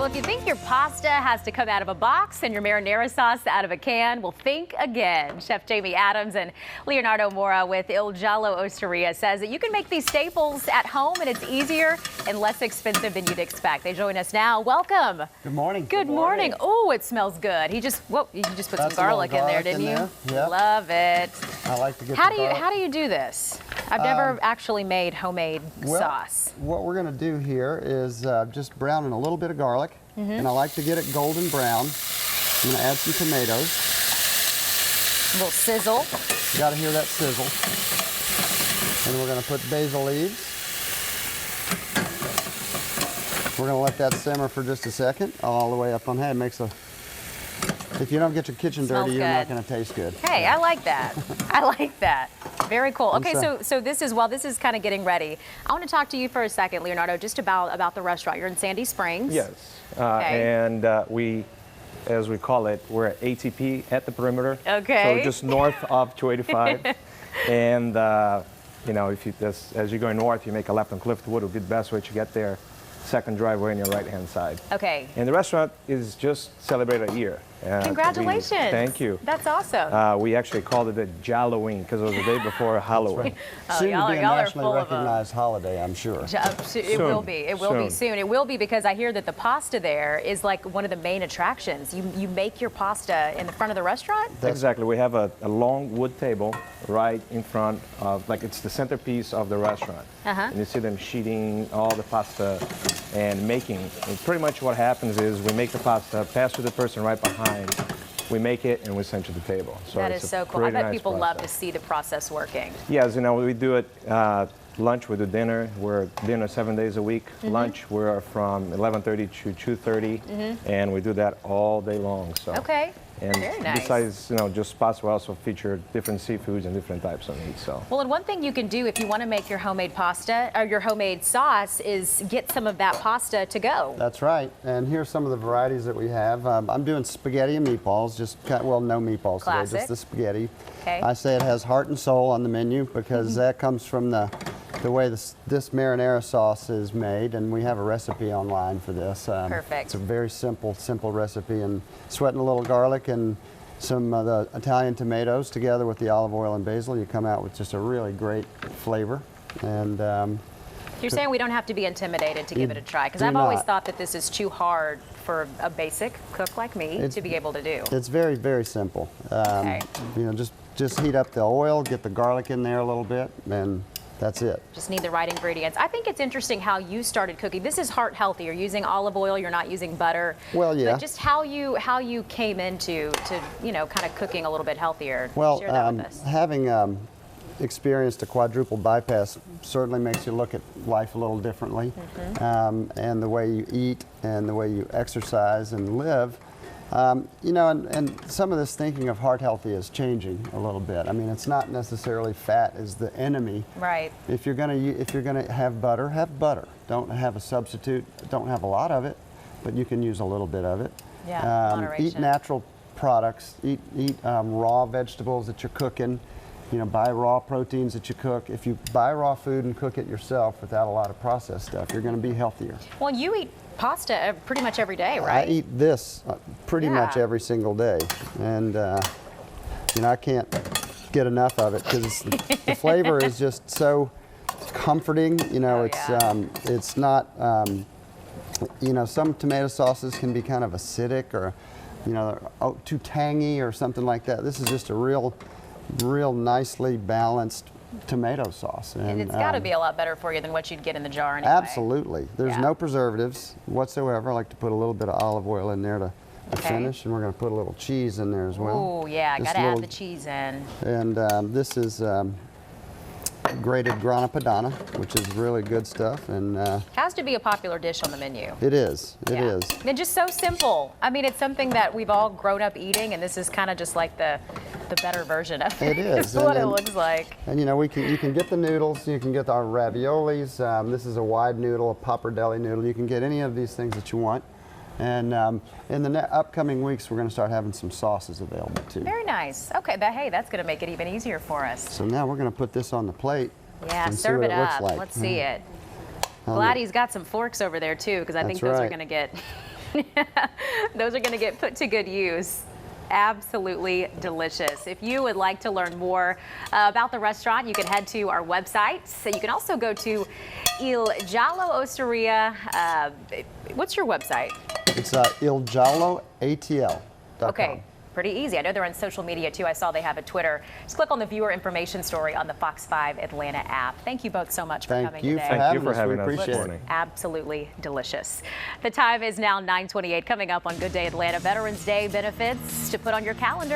Well, if you think your pasta has to come out of a box and your marinara sauce out of a can, well, think again. Chef Jamie Adams and Leonardo Mora with Il Giallo Osteria says that you can make these staples at home and it's easier and less expensive than you'd expect. They join us now. Welcome. Good morning. Good morning. Oh, it smells good. You just put some garlic in there, didn't you? Yep. Love it. I like to get How do you do this? I've never actually made homemade sauce. What we're going to do here is just brown in a little bit of garlic, and I like to get it golden brown. I'm going to add some tomatoes. A little sizzle. You got to hear that sizzle. And we're going to put basil leaves. We're going to let that simmer for just a second, all the way up on. Hey, it makes a. If you don't get your kitchen dirty, you're not going to taste good. Hey, I like that. I like that. Very cool. Okay, so this is, while this is kind of getting ready, I want to talk to you for a second, Leonardo, just about the restaurant. You're in Sandy Springs. Yes. Okay. And we, as we call it, we're at ATP at the perimeter. Okay. So just north of 285. And, you know, if you as you're going north, you make a left on Cliffwood, would be the best way to get there. Second driveway on your right-hand side. Okay. And the restaurant is just celebrated a year. Congratulations. Thank you. That's awesome. We actually called it the Jalloween because it was the day before Halloween. Oh, Soon to be a nationally full recognized holiday, I'm sure. It will be. It will be soon. It will be because I hear that the pasta there is like one of the main attractions. You make your pasta in the front of the restaurant? Exactly. We have a long wood table right in front of, like, it's the centerpiece of the restaurant. And you see them sheeting all the pasta and making. And pretty much what happens is we make the pasta, pass to the person right behind. We make it and we send to the table. So that is so cool. I bet people love to see the process working. Yes, you know, we do it lunch, we do dinner. We're dinner 7 days a week. Lunch, we're from 11:30 to 2:30, and we do that all day long. So. Okay. And very nice. Besides, you know, just spots, we also feature different seafoods and different types of meat. So. Well, and one thing you can do if you want to make your homemade pasta or your homemade sauce is get some of that pasta to go. That's right. And here's some of the varieties that we have. I'm doing spaghetti and meatballs, no meatballs Classic. today, just the spaghetti. Okay. I say it has heart and soul on the menu because that comes from the way this marinara sauce is made, and we have a recipe online for this. Perfect. It's a very simple recipe, and sweating a little garlic and some of the Italian tomatoes together with the olive oil and basil, you come out with just a really great flavor. And you're saying we don't have to be intimidated to give it a try, because I've always thought that this is too hard for a basic cook like me to be able to do. It's very, very simple. Okay. You know, just heat up the oil, get the garlic in there a little bit, and that's it. Just need the right ingredients. I think it's interesting how you started cooking. This is heart healthy. You're using olive oil. You're not using butter. Well, yeah. But just how you came into kind of cooking a little bit healthier. Well, share that with us. having experienced a quadruple bypass certainly makes you look at life a little differently, and the way you eat and the way you exercise and live. You know, and some of this thinking of heart healthy is changing a little bit. I mean, it's not necessarily fat is the enemy. Right. If you're gonna have butter, have butter. Don't have a substitute. Don't have a lot of it, but you can use a little bit of it. Yeah, moderation. Eat natural products. Eat raw vegetables that you're cooking. You know, buy raw proteins that you cook. If you buy raw food and cook it yourself without a lot of processed stuff, you're going to be healthier. Well, you eat pasta pretty much every day, right? I eat this pretty much every single day, and you know, I can't get enough of it because the flavor is just so comforting. You know, it's not. You know, some tomato sauces can be kind of acidic or, you know, too tangy or something like that. This is just a real nicely balanced tomato sauce. And it's got to be a lot better for you than what you'd get in the jar anyway. Absolutely. There's no preservatives whatsoever. I like to put a little bit of olive oil in there to finish, and we're going to put a little cheese in there as well. Oh, yeah, got to add the cheese in. And this is grated grana padano, which is really good stuff. And has to be a popular dish on the menu. It is. It is. And just so simple. I mean, it's something that we've all grown up eating, and this is kind of just like the better version of it. It is. It's what it looks like. And you know, you can get the noodles, you can get our raviolis. This is a wide noodle, a pappardelle noodle. You can get any of these things that you want. And in the upcoming weeks, we're going to start having some sauces available too. Very nice. Okay, hey, that's going to make it even easier for us. So now we're going to put this on the plate. Yeah, and serve see what it looks up. like. Let's see it. Gladys got some forks over there too, because I think those are going to get Those are going to get put to good use. Absolutely delicious. If you would like to learn more about the restaurant, you can head to our website. So you can also go to Giallo Osteria. What's your website? It's ilgialloatl.com. Okay, pretty easy. I know they're on social media too. I saw they have a Twitter. Just click on the viewer information story on the Fox 5 Atlanta app. Thank you both so much for coming today. Thank you for having us We this appreciate morning. it. Absolutely delicious. The time is now 9:28. Coming up on Good Day Atlanta, Veterans Day benefits to put on your calendar.